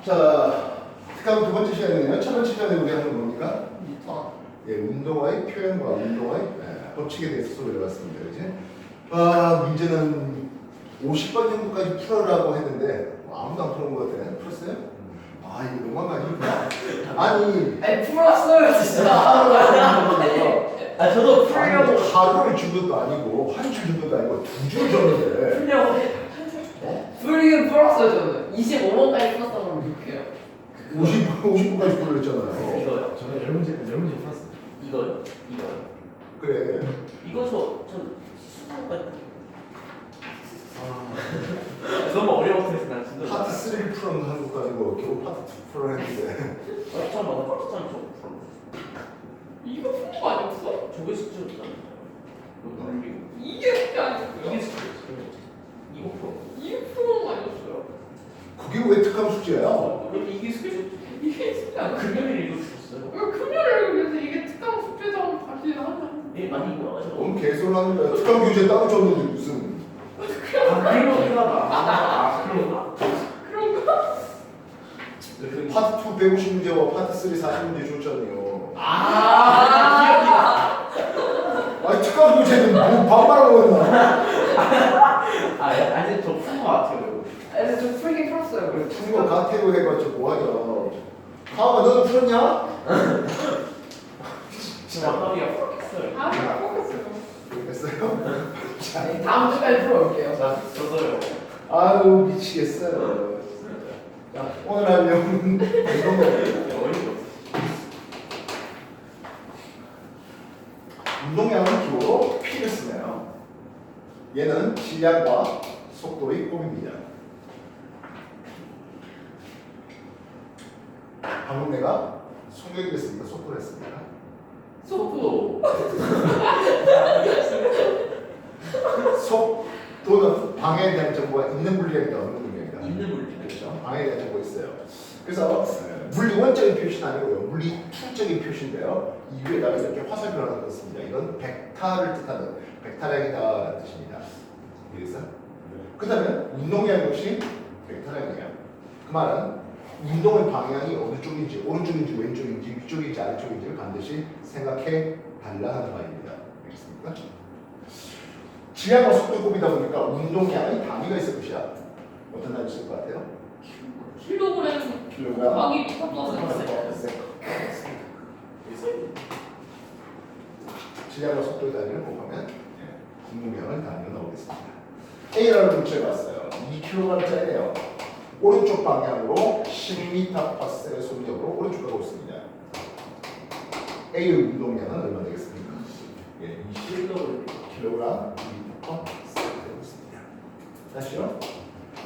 자, 특강 두 번째 시간이네요. 첫 번째 시간에 우리 하는 건 뭡니까? 예, 운동화의 표현과 운동화의 법칙에 대해서 소개를 해봤습니다. 그지? 문제는 50번 정도까지 풀어라고 했는데 아무도 안 풀은 것 같아. 풀었어요? 이거 너무한 거 아닙니까? 아니 풀었어요 진짜. 저도 풀려고. 하루를 준 것도 아니고 한 줄 준 것도 아니고 두 줄 줬는데 풀려고. 풀리긴 풀었어요 저는. 25번까지 풀었다고 기억해요. 50분까지 풀었잖아요. 이거요? 저는 10문제 풀었어요. 이거요? 이거요? 그래. 이거 전 수능까지. 너무 어려워서 난 진짜. 파트 3를 풀은 것도 아니고 겨우 파트 2 풀어 했는데 잠깐만 파트타임 저 풀어. 이거 푸는 거 아니었어? 저게 숙제였잖아요. 이게 숙제 아니었어요? 이게 숙제였어요. 이거 풀어. 이게 푸는 거 아니었어요? 그게 왜 특강 숙제야? 원래 이게 숙제. 이게 숙제 아니야? 금요일에 이거 주셨어요. 왜 금요일에 그래서 이게 특강 숙제라고 다시 하냐? 예 많이 이거 맞아. 뭔 개소리하는 거야. 특강 교재 따로 줬는데 무슨 그런 거다. 그런가? 파트 2 150문제와 파트 3 40문제 줬잖아요. 기억이다. 아니 특강 교재는 뭐 반말하고 있나? 아니 저푼거 같아요. 아니 저 풀긴 풀었어요. 그래. 푼거 같아요 해봤자 뭐하냐. 가마 너는 풀었냐? 아빠가 풀었어요. 포커스요. 모르겠어요. 자, 다음 주까지 풀어볼게요. 자, 저도요. 아유 미치겠어요. 자 오늘 할 내용은 이런 거예요. 운동량은 기호로 P를 쓰네요. 얘는 질량과 속도의 곱입니다. 방금 내가 속력을 했으니까 속도를 했습니다. 속도. 속도는 방해에 대한 정보가 있는 물리력이다 없는 물리력이다. 있는 물리. 그렇죠. 방해에 대한 정보가 있어요. 그래서 물리원적인 표시는 아니고요. 물리툴적인 표시인데요. 이 위에다가 이렇게 화살표를 하나 넣었습니다. 이건 벡터를 뜻하는 벡터량이다라는 뜻입니다. 이해했어요? 그렇다면 운동량 역시 벡터량이에요. 그 말은 운동의 방향이 어느 쪽인지 오른쪽인지 왼쪽인지 위쪽인지 아래쪽인지를 반드시 생각해 달라 하는 말입니다. 알겠습니까? 질량과 속도 곱이다 보니까 운동량의 단위가 있을 것이야. 어떤 단위 있을 것 같아요? 킬로그램 킬로그램 곱하기 곱하기 질량과 속도의 단위를 곱하면 운동량의 단위가 나오겠습니다. A라는 물체를 봤어요. 2kg짜리네요. 오른쪽 방향으로 10m/s의 속력으로 오른쪽 가고 있습니다. A의 운동량은 얼마 되겠습니까? 20kg m/s 되고 있습니다. 다시요.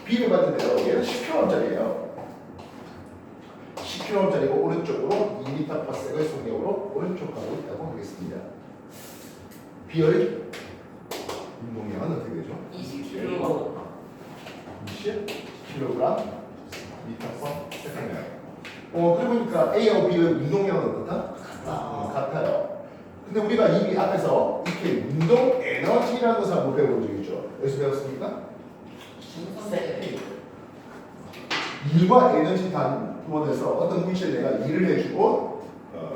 B를 봤는데요. 얘는 10kg짜리예요. 10kg짜리고 오른쪽으로 2m/s의 속력으로 오른쪽 가고 있다고 하겠습니다. B의 운동량은 어떻게 되죠? 20kg. 20kg m/s. 그러고 보니까 A하고 B의 운동량은 어떻다? 같아요. 근데 우리가 이 앞에서 이렇게 운동 에너지라는 것을 한번 배워본 적이 있죠. 어디서 배웠습니까? 일과 에너지 단원에서 어떤 물체를 내가 일을 해주고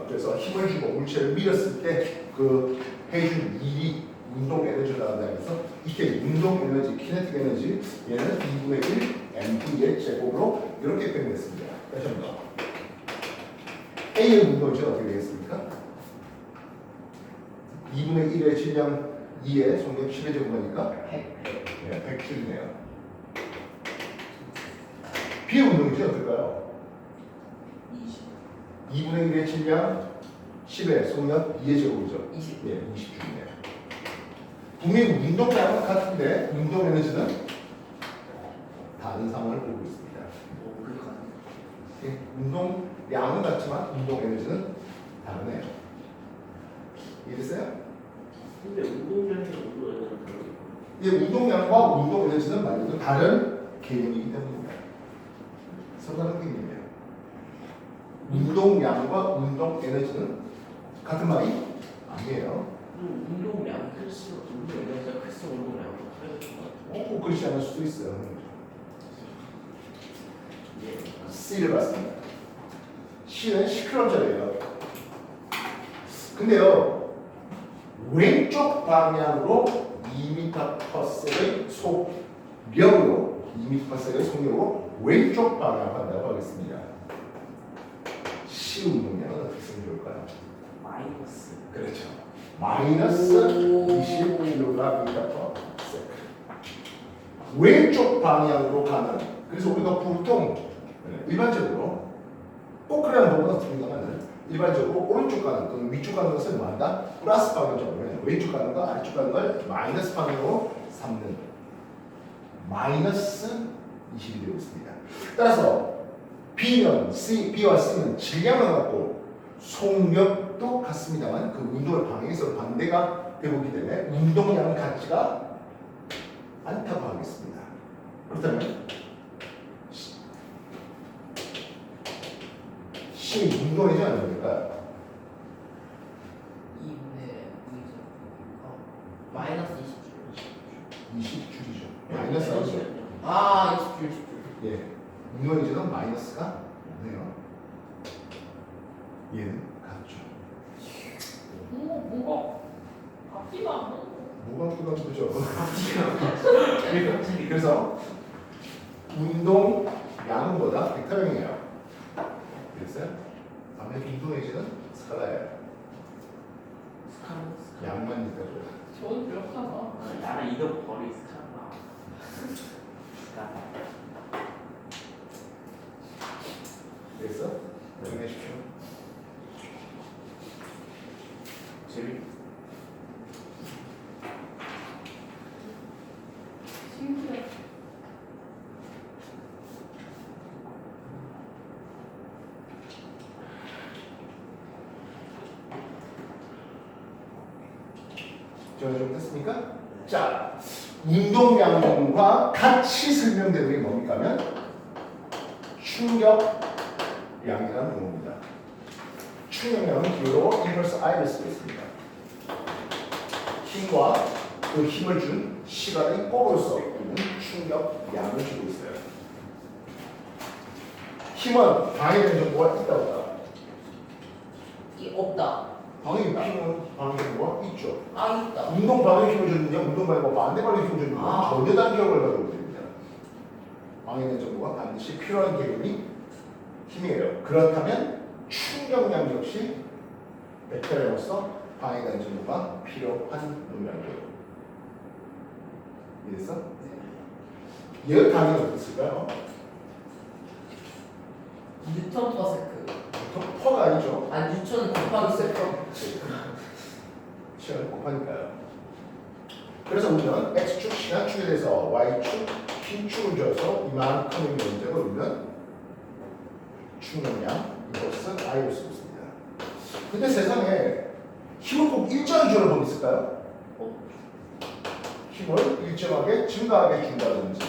그래서 힘을 주고 물체를 밀었을 때 그 해준 일이 운동 에너지를 나간다면서 이렇게 운동 에너지, 키네틱 에너지 얘는 2분의 1 mv의 제곱으로 이렇게 표현했습니다. 다시 한번 A의 운동은 어떻게 되겠습니까? 2분의 1의 질량 2의 속력 10의 제곱이니까 100줄이네요. B의 운동이지 어떨까요? 2분의 1의 질량 10의 속력 2의 제곱이죠. 20. 20줄이네요. 분명히 운동량은 같은데 운동 에너지는 다른 상황을 보고 있습니다. 운동량은 같지만 운동 에너지는 다르네요. 이해됐어요? 근데 운동량이랑 운동 에너지는 다르고. 운동량과 운동 에너지는 말 그대로 다른 개념이기 때문입니다. 서로 다른 개념이에요. 운동량과 운동 에너지는 같은 말이 아니에요. 운동량이 클수록 운동 에너지가 클수록 운동량이 더 커질 것 같아요. 꼭 그렇지 않을 수도 있어요. C를 봤습니다. C는 시크럼자리예요. 근데요, 왼쪽 방향으로 2m/s의 속력으로 2m/s의 속력으로 왼쪽 방향으로 간다고 하겠습니다. C 운동량은 어떻게 쓰면 좋을까요? 마이너스. 그렇죠. 마이너스 20kg/s. 왼쪽 방향으로 가는. 그래서 우리가 보통 일반적으로 포크라는 부분은 없습니다만 일반적으로 오른쪽 가는 또는 위쪽 가는 것을 뭐한다? 플러스 방향적으로 해요. 왼쪽 가는 거, 아래쪽 가는 걸 마이너스 방향으로 삼는. 마이너스 20이 되고 있습니다. 따라서 B와 C는 질량은 같고 속력도 같습니다만 그 운동의 방향이 서로 반대가 되고 있기 때문에 운동량은 같지가 않다고 하겠습니다. 그렇다면 C 운동이지 않습니까? 2분의 V죠. 마이너스 20줄. 20줄이죠. 마이너스 하죠. 아 20줄 20줄. 예, 운동이지는 마이너스가 없네요. 얘는 같죠. 뭐가 앞뒤가 안 나와. 뭐가 그죠? 왜 갑자기? 그래서 운동 양보다 벡터형이에요. 됐어요? 아무래도 운동에지는 스칼라예요. 양만 있다고요. 저는 명하다. 나는 이거 버리 스카라. 됐어? 정해주십시오. 재밌. 신기해. 정해 좀 됐습니까? 자, 운동량과 같이 설명되는 게 뭡니까 하면 충격량이라는 용어입니다. 충격량은 기호로 인버스 I를 쓰고 있습니다. 힘과 그 힘을 준 시간의 꼴로서 있는 충격량을 주고 있어요. 힘은 방해되는 정보가 있다 없다. 이 없다. 힘은 방해 정보가 있죠. 아 있다. 운동 방해 힘을 줬느냐, 운동 방해 반대 방해 힘을 줬느냐 아. 전혀 다른 결과를 가지고 있습니다. 방해된 정보가 반드시 필요한 개념이 힘이에요. 그렇다면 충격량 역시 벡터로서 방해된 정보가 필요한 놈이라고요. 이해됐어? 얘의 단위는 어떻게 쓸까요? 뉴턴 퍼 세크. 보통 퍼가 아니죠. 아 뉴턴 곱하기 세크. 시간을 곱하니까요. 그래서 우리는 x축 시간축에 대해서 y축 흰축을 줘서 이만큼의 면적을 우리는 충격량 이것은 i를 쓰고 있습니다. 근데 세상에 힘을 꼭 일정한 줄을 보고 있을까요? 힘을 일정하게 증가하게 준다든지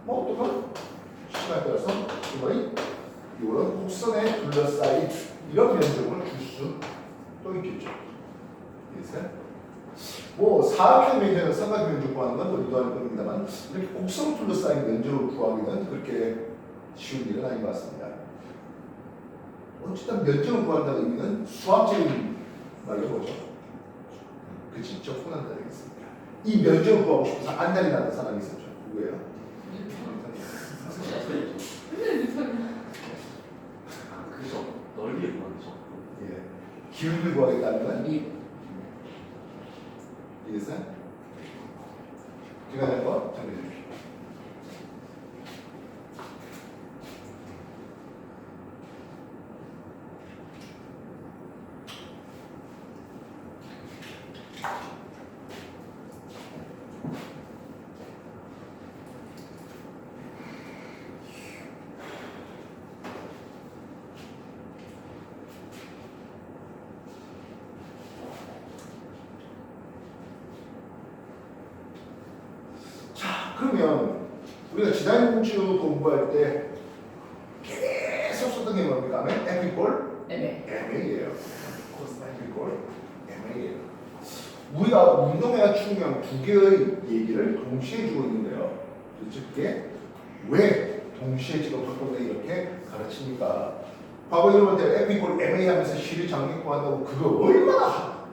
뭐 어떤 시간에 따라서 힘의 이거는 곡선에 둘러싸인 이런 면적을 줄 수도 있겠죠. 이해했어요? 뭐 사각형 면적은 삼각형 면적 구하는 건 우리도 할 겁니다만 이렇게 곡선 둘러싸인 면적을 구하기는 그렇게 쉬운 일은 아닌 것 같습니다. 어쨌든 면적을 구한다는 의미는 수학적인 말로 뭐죠? 그 직접 혼한다 되겠습니다. 이 면적을 구하고 싶어서 안달이 나는 사람이 있었죠. 누구예요? 근데 뉴턴이 그죠. 넓이 구하죠. 예. 기울기를 구하겠다는 이 이해했어요? 제가 된 거 정리해 주십시오. 그러면 우리가 지난주 공부할 때 계속 썼던 게 뭡니까? 하면 에피골 애매. MA예요. 에피골 MA예요. 우리가 운동회와 충격 두 개의 얘기를 동시에 주고 있는데요. 도대체 그게 왜 동시에 지금 한꺼번에 이렇게 가르치니까 과거 이런 때 F 이꼴 MA 하면서 시를 장기고 한다고 그거 얼마나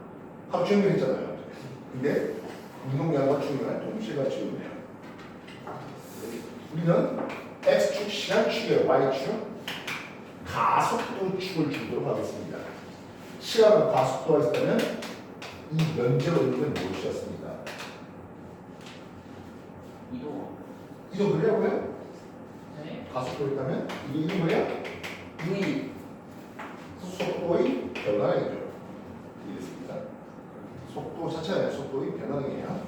하루 종일 했잖아요. 근데 운동량과 충격을 동시에 가르치네요. 우리는 X축 시간축에 Y축 가속도축을 주도록 하겠습니다. 시간과 가속도가 있다면 이 면적을 이루는 무엇이었습니까? 이동. 이거 그려고요? 네. 가속도 있다면 이게 이름 뭐야? V. 속도의 변화량이죠. 이해됐습니까? 속도 자체가 속도의 변화량이에요.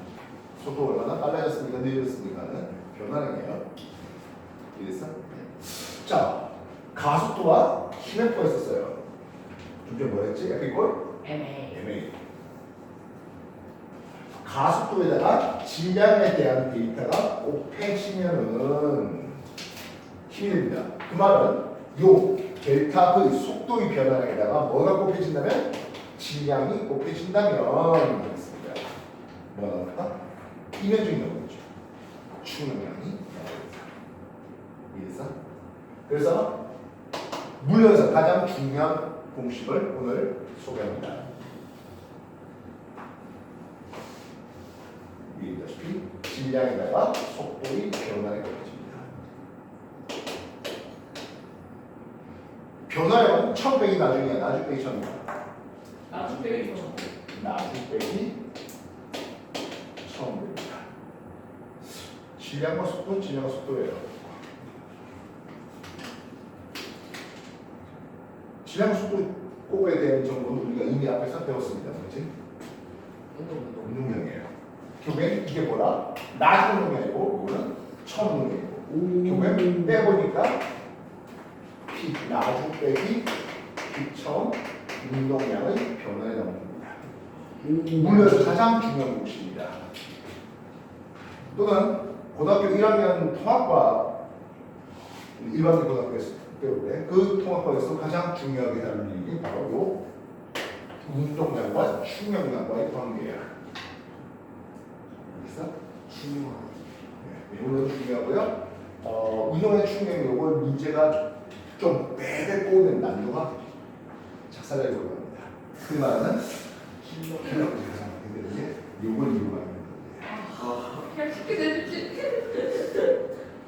속도 얼마나 빨라졌습니까? 느려졌습니까는 변화량이에요. 이해됐어? 자, 가속도와 힘의%가 있었어요. 좀 전에 뭐랬지? F 이꼴 MA. MA. 가속도에다가 질량에 대한 데이터가 곱해지면은 힘이 됩니다. 그 말은 요 델타 그 속도의 변화량에다가 뭐가 곱해진다면 질량이 곱해진다면 되겠습니다. 뭐가 나올까? 이면적이 나오겠죠. 충격량이 나오겠죠. 이해했어? 그래서 물리에서 가장 중요한 공식을 오늘 소개합니다. 위에 있다시피 질량에다가 속도의 변화를 곱해집니다. 변화량은 1000배기 나중이야. 나중 빼기 1000이야. 나중 빼기 나중 빼기 1000배입니다. 질량과 속도는 질량과 속도예요. 질량 속도 곱에 대한 정보는 우리가 이미 앞에서 배웠습니다. 그렇지? 운동량이에요. 결국엔 이게 뭐라? 낮은 운동량이고 이거는 처음 운동량이고 결국엔 빼보니까 P 나중 빼기 P 처음 운동량의 변화에 나옵니다. 물리에서 가장 중요한 공식입니다. 또는 고등학교 1학년 통합과 일반계 고등학교에서 때문에 그 통합과에서 가장 중요하게 다루는 게 바로 요 운동량과 충격량과의 관계야. 그래서 이거는 중요하고요. 운동의 충격이 요걸 문제가 좀 빼빼 꼬는 난도가 작살나게 올라갑니다. 그 말은 킬러가 되는데 요걸 이용하는 거예요. 그냥 쉽게 내주지.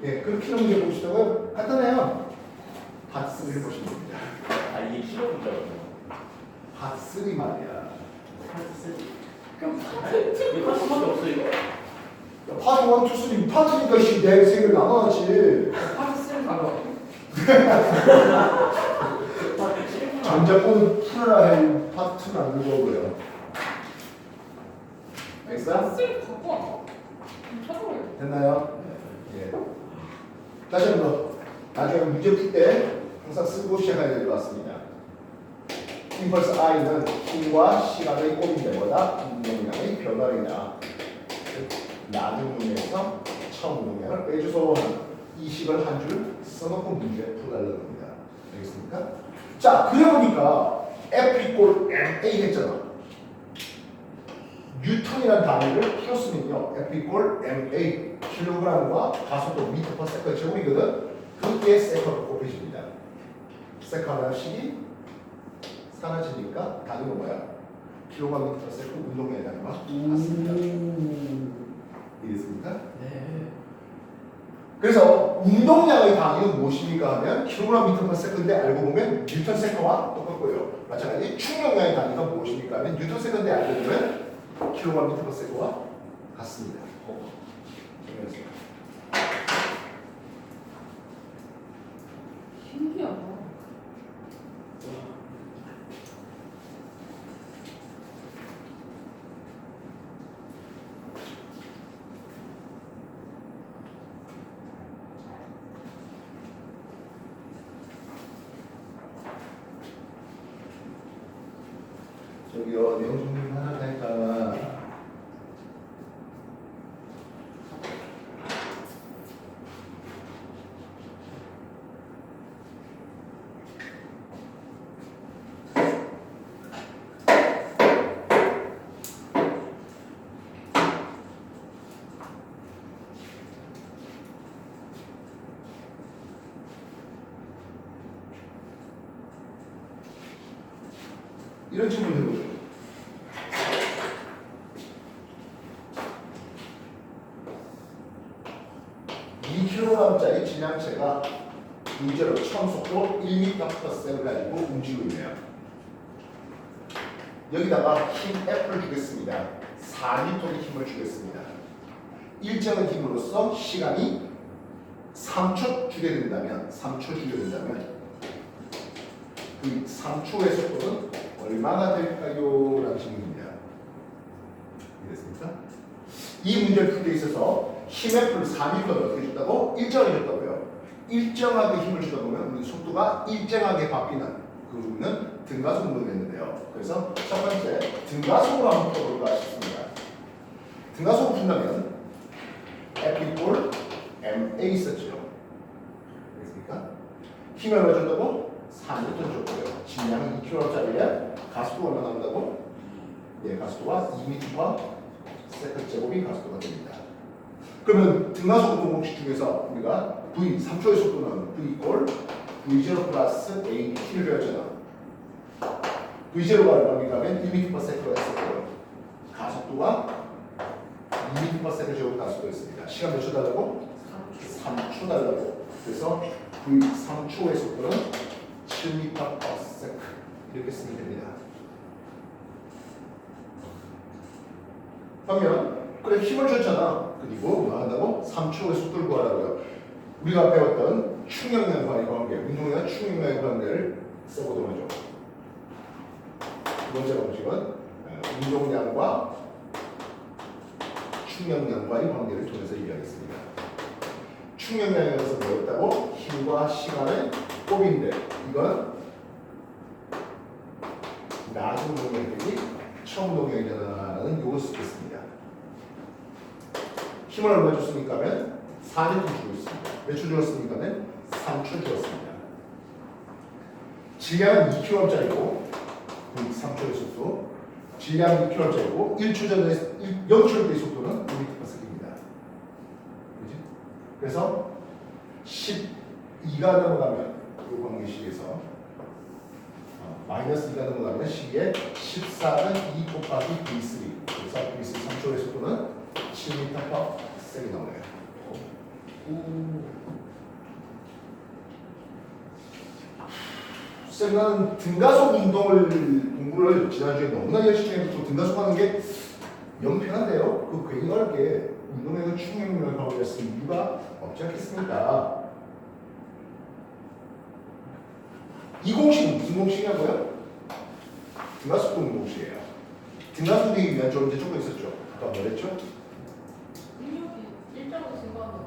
예, 그 킬러 문제 보시다가 간단해요. 핫3 해보시면 됩니다. 아 이게 킬로미터였구나. 핫3 말이야. 그럼 이거 파트밖에 없어 이거. 파트 1, 2, 3 파트니까 내 색을 나눠야지. 바로 쓰는 거. 파트 7. 전자권은 풀어라 해 파트는 안 들어오고요. 알겠어? 쓰는 거 갖고 와. 찾아봐요. 됐나요? 예. 다시 한 번. 나중에 문제 풀 때 항상 쓰고 시작해야 될 것 같습니다. 임펄스 I는 힘과 시간의 곱인데 뭐다? 운동량의 변화량이다. 낮은 운동량에서 처음 운동량을 빼주소 하는 이 식을 한 줄 써놓고 문제 풀어달라는 겁니다. 알겠습니까? 자, 그려보니까 F 이꼴 MA 했잖아. 뉴턴이라는 단위를 풀었으면요. F 이꼴 MA 킬로그램과 가속도 미터 퍼 세컨드 제곱이거든. 그게 세컨드 곱해집니다. 세컨드 하나씩이 사라지니까 단위가 뭐야? 킬로그램 미터 퍼 세컨드 운동량의 단위와 같습니다. 이해됐습니까? 네. 그래서 운동량의 단위는 무엇입니까 하면 킬로그램 미터 퍼 세컨드에 알고 보면 뉴턴 세컨드와 똑같고요. 마찬가지 충격량의 단위가 무엇입니까 하면 뉴턴 세컨드에 알고 보면 킬로그램 미터 퍼 세컨드와 같습니다. 신기하다. 저기요 내용 정리 하나 하니까 이런 질문을 해보죠. 2kg짜리 질량체가 문제로 처음 속도 1m/s를 가지고 움직이고 있네요. 여기다가 힘 F를 주겠습니다. 4N의 힘을 주겠습니다. 일정한 힘으로써 시간이 3초 주게 된다면 그 3초의 속도는 얼마나 될까요? 라는 질문입니다. 이해됐습니까? 이 문제를 풀 때 있어서 힘 F를 4N을 어떻게 줬다고? 일정하게 줬다고요. 일정하게 힘을 주다 보면 우리 속도가 일정하게 바뀌는 그는 등가속 운동이 됐는데요. 그래서 첫 번째 등가속으로 한번 풀어볼까 싶습니다. 등가속을 푼다면 F equal ma 있었죠. 알겠습니까? 힘을 얼마 줬다고? 4N 줬고요. 질량은 2kg짜리에 가속도가 얼마 나온다고? 예, 가속도가 2m/s 제곱이 가속도가 됩니다. 그러면 등가속 운동 공식 중에서 우리가 V 3초의 속도는 V equal V0 플러스 AT를 배웠잖아. V0가 얼마입니까 하면 1m/s가 했었고요. 가속도가 2m/s 제곱 가속도였습니다. 시간 몇 초 달라고? 3초 달라고. 그래서 V 3초의 속도는 7m/s 이렇게 쓰면 됩니다. 그러면 그래 힘을 줬잖아. 그리고 뭐 한다고? 3초의 속도를 구하라고요. 우리가 배웠던 충격량과의 관계, 운동이나 충격량의 관계를 써보도록 하죠. 두 번째 방식은 운동량과 충격량과의 관계를 통해서 얘기하겠습니다. 충격량에 대해서 배웠다고 힘과 시간의 곱인데 이건 낮은 동력이 처음 동력이라는 요걸 쓰겠습니다. 힘을 얼마 줬습니까 하면 4N 주고 있습니다. 몇 초 주었습니까 하면 3초 주었습니다. 질량은 2kg짜리고 3초의 속도, 질량은 2kg짜리고 1초 전에 0초의 속도는 1m/s입니다. 그렇지? 그래서 12가 넘어가면 이 관계식에서 마이너스 2가 넘어가면 시기에 14는 2 곱하기 V3 그래서 V3 3초의 속도는 7m/s이 나오네요. 쌤은 등가속 운동을 공부를 지난주에 너무나 열심히 해서 등가속하는 게 영 편한데요. 그 괜히 어렵게 운동에서 충격력을 가보겠을 이유가 없지 않겠습니까? 이 공식은 무슨 공식이냐고요? 등가속 공식이에요. 등가속 되기 위한 조건이 조금 있었죠. 아까 뭐랬죠? 능력이 일정하게 증가하는.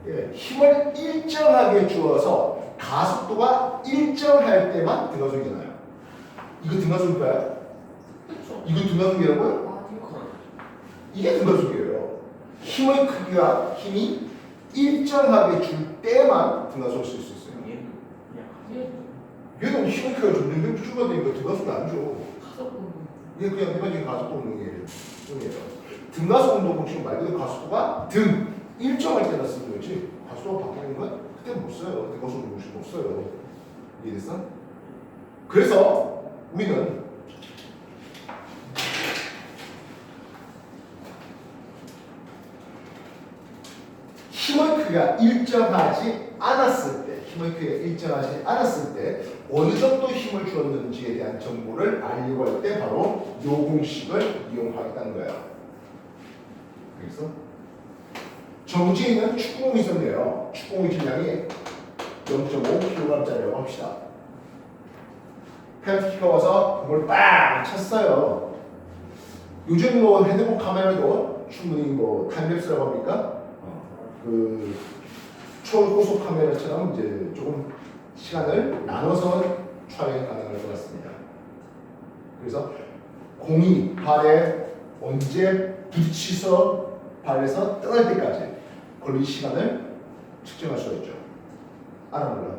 예, 힘을 일정하게 주어서 가속도가 일정할 때만 등가속이잖아요. 이거 등가속일까요? 그렇죠. 이거 등가속이라고요? 아니요. 이게 등가속이에요. 힘의 크기와 힘이 일정하게 줄 때만 등가속을 쓸 수 있어요. 얘는 그냥 예. 얘는 힘의 크기가 좀 능력 추가되니까 등가속이 안 줘. 가속 운동. 이게 그냥 일반적인 가속도 운동이에요. 등가속 운동 공식은 말 그대로 가속도가 등 일정할 때나 쓰는 거지. 가속도가 바뀌는 건 그때 못 써요. 등가속 운동 공식 못 써요. 이해됐어? 그래서 우리는 힘의 크기가 일정하지 않았을 때, 힘의 크기가 일정하지 않았을 때 어느 정도 힘을 주었는지에 대한 정보를 알려고 할 때 바로 이 공식을 이용하겠다는 거예요. 그래서 정지에 있는 축구공이 있었네요. 축구공의 질량이 0.5kg짜리라고 합시다. 페널티킥가 와서 그걸 빵 쳤어요. 요즘 뭐 핸드폰 카메라도 충분히 뭐 타임랩스라고 합니까? 그 초고속 카메라처럼 이제 조금 시간을 나눠서 촬영이 가능할 것 같습니다. 그래서 공이 발에 언제 부딪혀서 발에서 떠날 때까지 걸린 시간을 측정할 수가 있죠. 알아 몰라?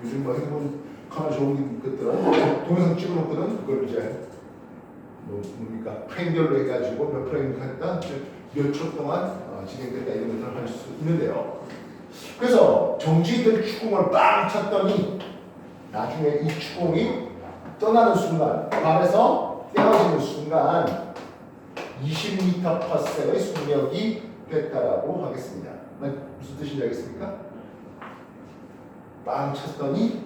요즘 뭐 핸드폰 카메라 좋은 것들은 동영상 찍어놓거든. 그걸 이제 뭐 뭡니까 프레임별로 해가지고 몇 프레임 했다 몇 초 동안 진행됐다 이런 것들을 할 수 있는데요. 그래서 정지된 축구공을 빵 쳤더니 나중에 이 축구공이 떠나는 순간, 발에서 떼어지는 순간 20m/s의 속력이 됐다라고 하겠습니다. 무슨 뜻인지 알겠습니까? 빵 쳤더니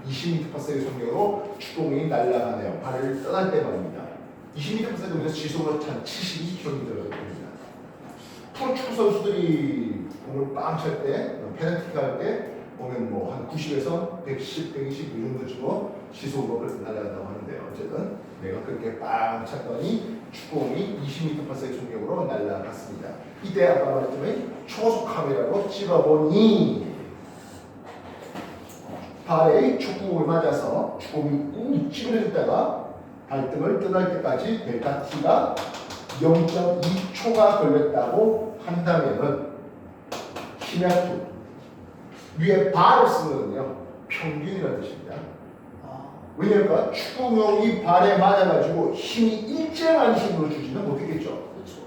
20m/s의 속력으로 축구공이 날아가네요. 발을 떠날 때 말입니다. 20m/s에서 지속으로 한 72km가 됩니다. 프로축구 선수들이 공을 빵 찰 때, 페널티킥 할 때 보면 뭐 한 90에서 110, 120 이 정도 주고 시속으로 날아간다고 하는데요. 어쨌든 내가 그렇게 빵 찼더니 축구공이 20m/s의 속력으로 날아갔습니다. 이때 아까 말했더니 초고속 카메라로 찍어보니 발에 축구공을 맞아서 축구공이 꾹 찌그러졌다가 발등을 떠날 때까지 델타 T가 0.2초가 걸렸다고 한다면은 힘의 F 위에 발을 쓰면요 평균이라는 뜻입니다. 왜냐면 축구공이 발에 맞아가지고 힘이 일정한 힘으로 주지는 못했겠죠. 그렇죠.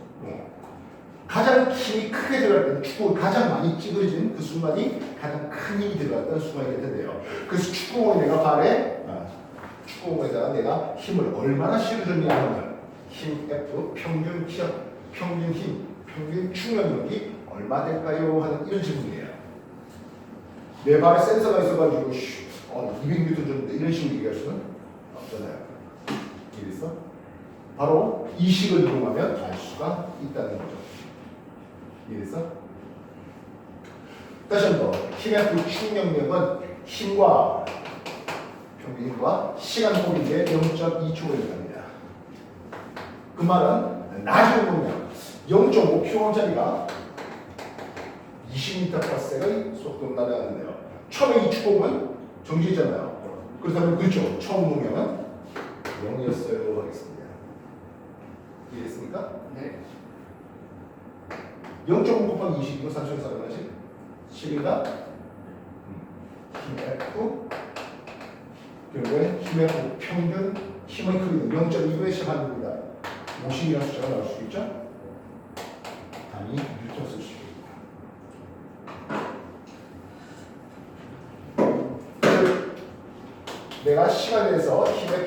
가장 힘이 크게 들어갈 때는 축구가 가장 많이 찌그러진 그 순간이 가장 큰 힘이 들어갔던 순간이 될 텐데요. 그래서 축구공을 내가 발에 축구공에다가 내가 힘을 얼마나 실어줬냐 하면 힘 F 평균 키력 평균 힘 평균 충격력이 얼마 될까요? 하는 이런 질문이에요. 내 발에 센서가 있어가지고 200N 줬는데 이런 식으로 얘기할 수는 없잖아요. 이해됐어? 바로 이 식을 이용하면 알 수가 있다는 거죠. 이해됐어? 다시 한번 힘의 그 충격력은 힘과 평균 힘과 시간 호흡인데 0.2초 걸린답니다. 그 말은 나중에 보면 0.5km짜리가 20m/s의 속도로 날아가는데요. 처음에 이 축구공은 정지했잖아요. 그렇다면 그렇죠. 처음 공명은 0이었어요 하겠습니다. 이해됐습니까? 네. 0.5 곱하기 20이고 산수에서 얼마지? 10인가? 힘 F 결국에 힘의 F 평균 힘의 크기는 0.2로 시작하는 겁니다. 50이라는 숫자가 나올 수 있죠? 답이 뉴턴 수식입니다. 내가 시간에 대해서 힘의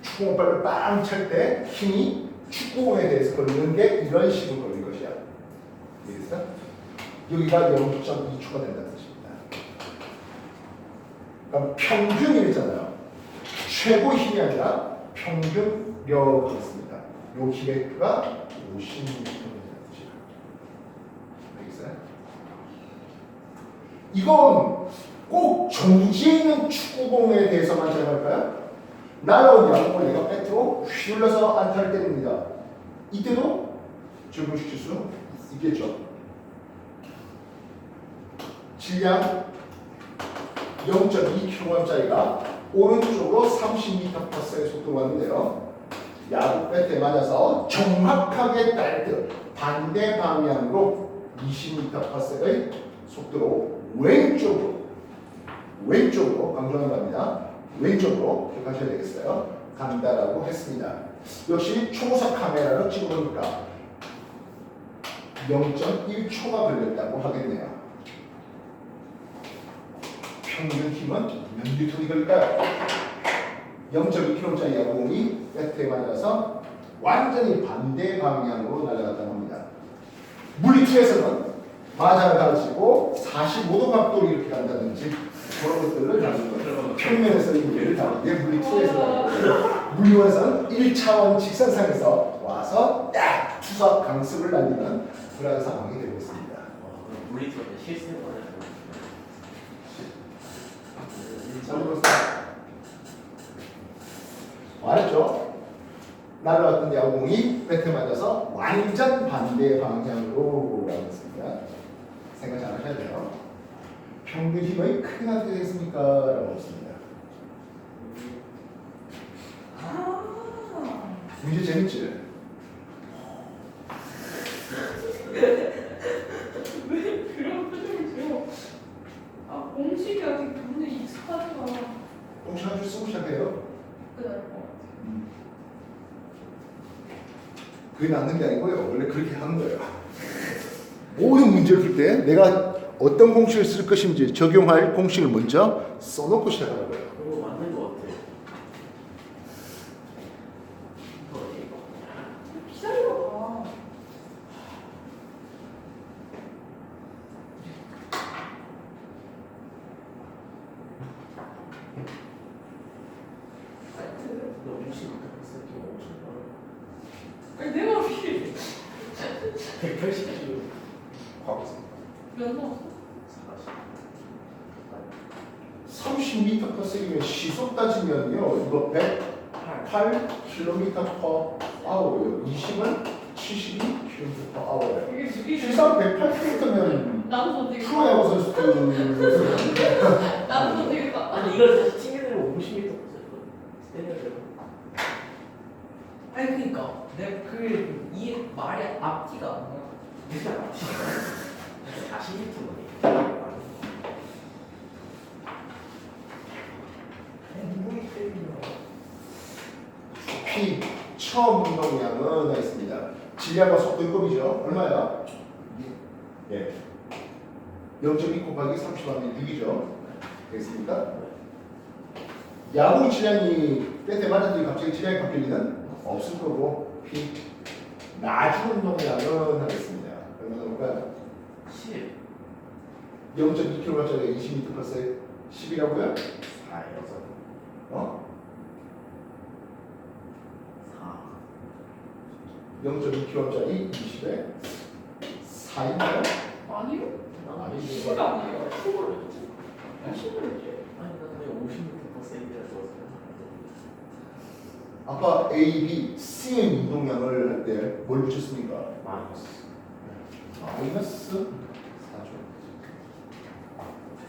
축구공발을 빵 찰 때 힘이 축구공에 대해서 걸리는 게 이런 식으로 걸린 것이야. 알겠어? 여기가 0.2초가 된다는 뜻입니다. 그럼 평균이랬잖아요. 최고 힘이 아니라 평균력이었습니다. 요 기획가 56%라는 뜻이야. 알겠어요? 이건 꼭 정지에 있는 축구공에 대해서만 생각할까요? 날아온 야구공을 내가 배트로 휘둘러서 안타를 때립니다. 이때도 적용시킬 수 있겠죠. 질량 0.2kg짜리가 오른쪽으로 30m/s의 속도로 갔는데요. 야구 배트에 맞아서 정확하게 딸듯 반대 방향으로 20m/s의 속도로 왼쪽으로 강조하는 겁니다. 왼쪽으로 기억하셔야 되겠어요. 간다라고 했습니다. 역시 초고속 카메라로 찍어보니까 0.1초가 걸렸다고 하겠네요. 평균 힘은 몇 뉴턴이 걸릴까요? 0.2kg짜리 야구공이 배트에 맞아서 완전히 반대 방향으로 날아갔다고 합니다. 물리투에서는 맞아가지고 45도 각도로 이렇게 간다든지 그런 것들을 평면에서 얘기를 다루는데 물리2에서 물리원에서는 1차원 직선상에서 와서 딱 투석 강습을 날리는 그런 상황이 되고 있습니다. 물리투가 실생활을 말했죠? 날아왔던 야구공이 배트에 맞아서 완전 반대 방향으로 나왔습니다. 생각 잘 하셔야 돼요. 평균 힘의 크기가 어떻게 되겠습니까? 라고 했습니다. 문제 재밌지? 왜 그런 표정을 지어? 공식이 아직 굉장히 익숙하지가 않아. 혹시 한 줄 쓰고 시작해요? 끝날 것 같아. 그게 낫는 게 아니고요. 원래 그렇게 하는 거예요. 모든 문제를 풀 때 내가 어떤 공식을 쓸 것인지 적용할 공식을 먼저 써놓고 시작하는 거예요. 그거 맞는 것 같아. 180주. 과거 몇 나왔어? 30m per sec이면 시속 따지면요 이거 108km per hour요. 20은 72km per hour. 이게 느리네. 시속 108km면 나도 되게 프로야구 선수들 나도 되게 빠. 아니 이걸 다시 튕겨내면 50m 때려야 돼요. 아니 그니까 내가 그이 말이 앞뒤가 안 나. 무슨 앞뒤? 40m만. P 처음 운동량은 나 있습니다. 질량과 속도 요법이죠. 얼마야? 예. 0.2 곱하기 30하면 6이죠. 되겠습니까? 야구 질량이 때 맞았더니 갑자기 질량이 바뀔 리는 없을 거고 P 나중 운동량은 하겠습니다. 얼마나 볼까요? 10. 0.2km짜리 20m/s 10이라고요? 4. 6. 어? 4. 0.2km짜리 20에 4인가요? 아니요? 아니, 십 아니에요? 10을 했지? 10을 했지? 아니 나는 50m/s라 좋았어요. 아까 A, B, C의 운동량을 할 때 뭘 붙였습니까? 마이너스 4죠.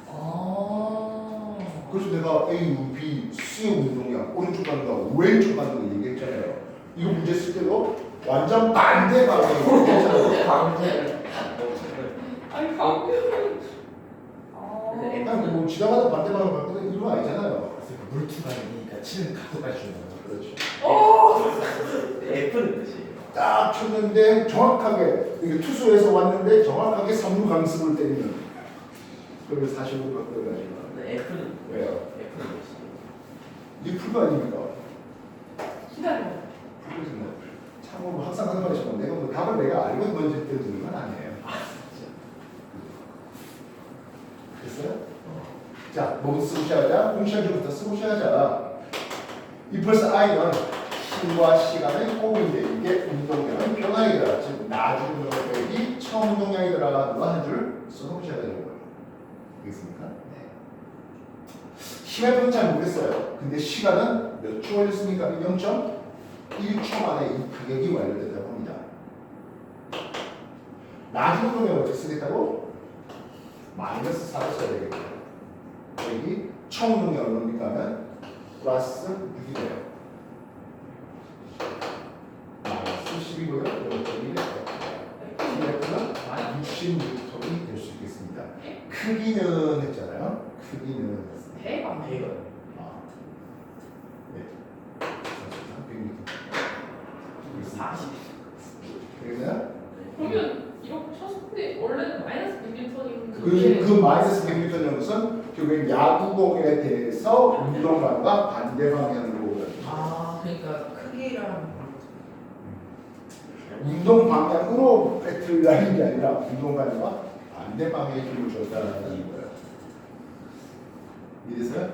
아. 그래서 내가 A, B, C의 운동량 오른쪽 가는 거 왼쪽 가는 거 얘기했잖아요. 이거 문제 쓸 때도 완전 반대 방향으로 했잖아요. 방금 아니 방금. 근데 그냥 뭐 지나가다 반대 방향 갔거든 이거 아니잖아요. 물투관이니까 치는 각도까지 주는 거죠. 그렇죠. F는 뜻이에요. 딱 쳤는데 정확하게 이게 투수에서 왔는데 정확하게 3루 강습을 때리는 그러면 45도 바꿔가지고 근데 F는 왜요? F는 뜻이에요. 이게 풀도 아닙니까? 기다려. 풀거든요. 참고로 항상 하는 말이지만 내가 뭐 답을 내가 알고 먼저 때리는 건 아니에요. 됐어요? 자, 뭐부터 쓰고 시작하자? 공시한줄부터 쓰고 시작하자. 이 플러스 i는 힘과 시간의 호흡인데 이게 운동량의 변화이더라. 즉 나중 운동량이 처음 운동량이더라. 누가 한 줄 써놓고 시작하는 거예요. 알겠습니까? 네. 힘의 분은 잘 모르겠어요. 근데 시간은 몇 초 걸렸습니까? 0.1초 만에 이 가격이 완료됐다고 합니다. 나중 운동량을 어떻게 쓰겠다고? 마이너스 4를 써야 되겠죠. 여기 처음 운동량 얼마입니까 하면 플러스 6이 돼요. 마이너스 10이고요. 0.1이 CF는 60N이 될 수 있겠습니다. 크기는 했잖아요. 크기는 했습니다. 대박. B가 아, 네. 100m. 40. 그러면 그러면 이렇게 쳤을 때 원래는 마이너스 100m인 그 마이너스 100m는 것은 결국엔 야구공에 대해서 운동관과 반대 방향으로 아 그러니까 크기랑 운동 방향으로 배트를 하는 게 아니라 운동관과 반대 방향의 힘을 줬다는 거예요. 이해됐어요?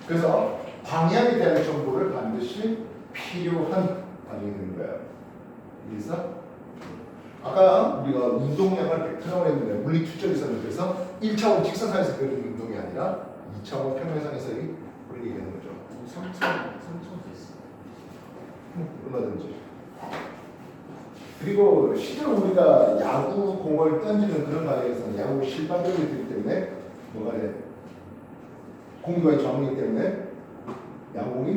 그래서 방향에 대한 정보를 반드시 필요한 반응이 되는 거예요. 이해됐어? 아까 우리가 운동량을 벡터라고 했는데 물리 투점이 있었는데 그래서 1차원 직선상에서 그리는 운동이 아니라 2차원 평면상에서 그런 얘기하는 거죠. 3천 됐어. 얼마든지. 그리고 실제로 우리가 야구 공을 던지는 그런 과정에서는 야구 실반경이 되기 때문에 뭐가 돼? 공기와의 저항이기 때문에 야구공이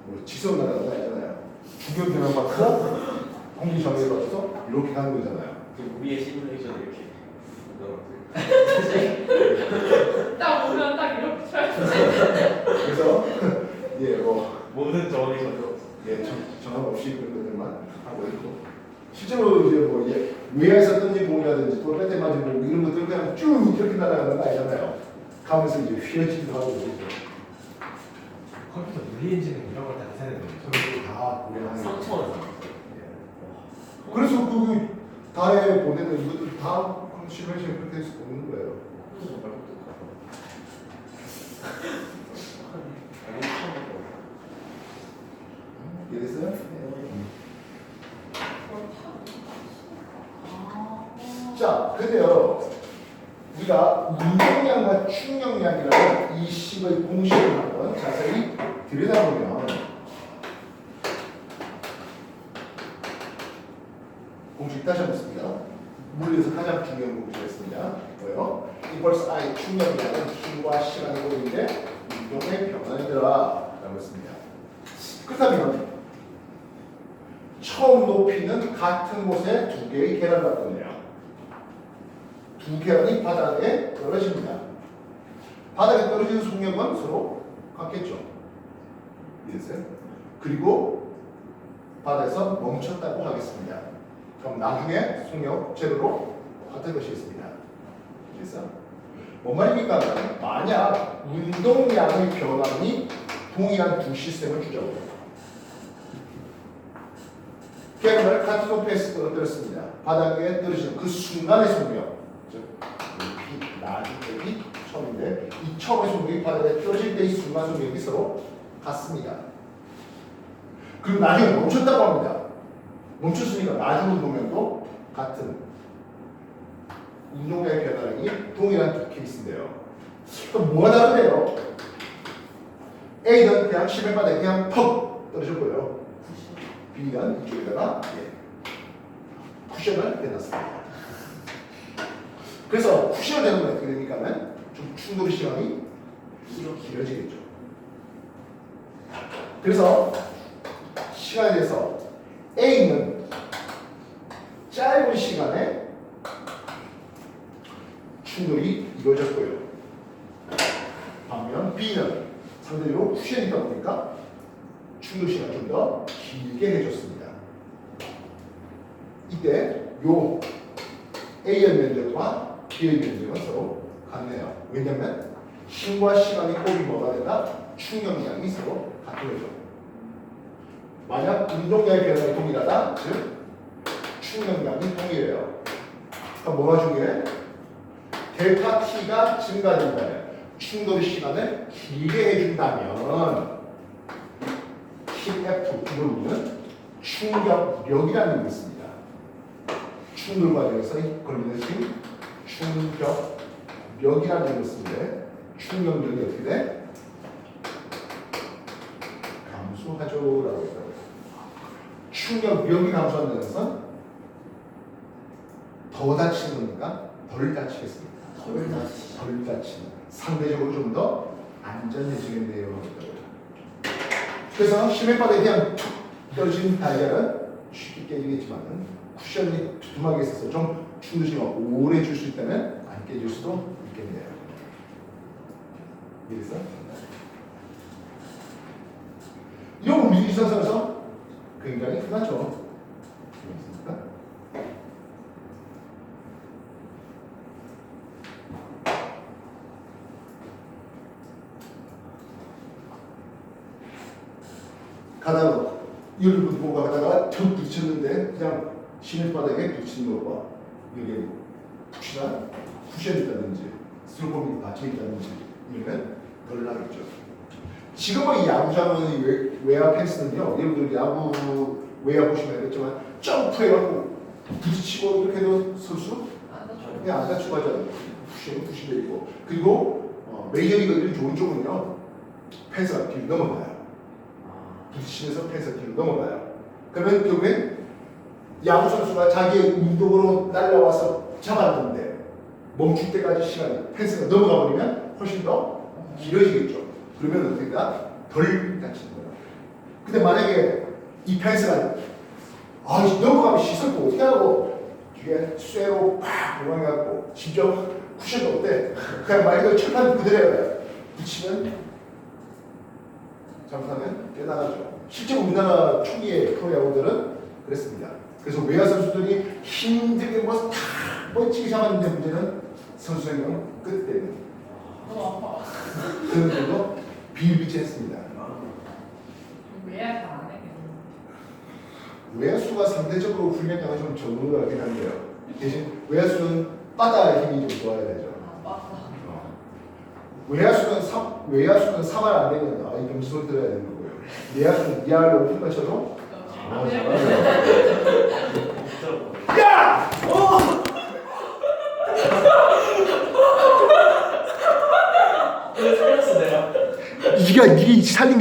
뭐 직선 나가는 거 아니잖아요. 주변 변화 받고 공기 저항에 맞춰서 이렇게 가는 거잖아요. 우리의 시뮬레이션 이렇게. 딱 보면 딱 이렇게 쳐야 돼. 그래서 예, 뭐 모든 정원이 전혀 예, 정함 없이 그런 것들만 하고 있고 실제로 이제 뭐 예, 외야에서 던진 공이라든지 또 배트 맞은 공 이런 것들 그냥 쭉 이렇게 날아가는 거 아니잖아요. 가면서 이제 휘어지기도 하고 그러죠. 컴퓨터 물리 엔진은 이런 걸 다 계산해 놓는 거죠. 그걸 다 고려하는 거죠. 3천원. 그래서 그 다에 보내는 이것도 다 시뮬레이션 그렇게 해서 보는 거예요. 이해됐어요? 자, 근데요. 우리가 운동량과 충격량이라는 이 식의 공식을 한번 자세히 들여다보면 공식 다시 한번 씁니다. 물리에서 가장 중요한 공식이었습니다. 뭐예요? impulse I 충격량은 힘과 시간의 고리인데 운동의 변화이더라 라고 했습니다. 그렇다면 처음 높이는 같은 곳에 두 개의 계란을 놨거든요. 두 계란이 바닥에 떨어집니다. 바닥에 떨어지는 속력은 서로 같겠죠. 이해했어요? 그리고 바닥에서 멈췄다고 하겠습니다. 그럼 나중에 속력 제로로 같은 것이겠습니다. 이해했어요? 뭔 말입니까? 만약 운동량의 변화이 동일한 두 시스템을 주자고요. 계란을 같은 높이에서 떨어뜨렸습니다. 바닥에 떨어지는 그 순간의 속력, 즉 높이, 낮은 대비 처음인데 이 처음의 속력이 바닥에 떨어질 때의 순간 속력이 서로 같습니다. 그리고 나중에 멈췄다고 합니다. 멈췄으니까 나중 운동량도 같은 운동량의 변화량이 동일한 두 케이스인데요. 그럼 뭐가 다른데요? A는 그냥 시멘 바닥에 그냥 퍽 떨어졌고요. B는 이쪽에다가 쿠션을 대놨습니다. 그래서 쿠션을 대놓으면 어떻게 됩니까? 좀 충돌 시간이 길어지겠죠. 그래서 시간에 대해서 A는 짧은 시간에 충돌이 이루어졌고요. 반면 B는 상대적으로 쿠션이 있다 보니까 충돌 시간 좀 더 길게 해줬습니다. 이때 요 A의 면적과 B의 면적은 서로 같네요. 왜냐면 힘과 시간의 곱이 뭐가 된다? 충격량이 서로 같은 거죠. 만약 운동량의 변화가 동일하다, 즉 충격량이 동일해요. 그럼 뭐가 중요해? 델타 T가 증가된다면 충돌 시간을 길게 해준다면 힘 F, 이걸 우리는 충격력이라는 게 있습니다. 충돌 과정에서 걸리는 힘, 충격력이라는 게 있는데 충격력이 어떻게 돼? 감소하죠라고 했다고요. 충격력이 감소한다는 것은 더 다치는 겁니까? 덜 다치겠습니까? 덜 다치는. 상대적으로 좀 더 안전해지겠네요. 그래서 시멘 바닥에 그냥 툭 떨어진 달걀은 쉽게 깨지겠지만 쿠션이 두툼하게 있어서 좀 충돌 시간 오래 줄 수 있다면 안 깨질 수도 있겠네요. 이해됐어? 이런 거 미지선상에서 굉장히 흔하죠. 그렇습니까? 가다가 열분 보고 가다가 턱 부딪혔는데 그냥 시멘 바닥에 부딪힌 것과 여기에 푹신한 쿠션이 있다든지 스티로폼이 받쳐있다든지 이러면 덜 나겠죠. 지금은 야구장의 외야 펜스는요, 여러분들 야구 외야 보시면 알겠지만 점프해갖고 부딪히고 이렇게 해도 선수 그냥 안 다치고 하잖아요. 쿠션이 부신되어 있고. 그리고 메이저리그들이 좋은 쪽은요, 펜스가 뒤로 넘어가요. 부딪히면서 펜스가 뒤로 넘어가요. 그러면 결국엔 야구 선수가 자기의 운동으로 날라와서 잡았는데 멈출 때까지 시간이 펜스가 넘어가 버리면 훨씬 더 길어지겠죠. 그러면 어떻게 다 덜 다치는 거예요. 근데 만약에 이 펜스가 넘어가면 시선도 어떻게 하고 뒤에 쇠로 팍 도망가고 심지어 쿠션도 어때? 그냥 말 그대로 철판 그대로 해요. 붙이면 잘못하면 깨나가죠. 실제로 우리나라 초기의 프로야구들은 그랬습니다. 그래서 외야 선수들이 힘들게 뭐 다 멋지게 잡았는데 문제는 선수 생명은 끝때문에 너무 아파. 그런데도 비일비재했습니다. 왜야 잘안 해? 외야수가 상대적으로 훈련량은 좀 적은 것 같긴 한데요. 대신 외야수는 바다의 힘이 좀 좋아야 되죠. 맞다. 외야수는 사발 안 되면 이 병신 소리 들어야 되는 거고요. 내야수는 이하로 훅 맞춰도 잘하죠. 야! 네가 살린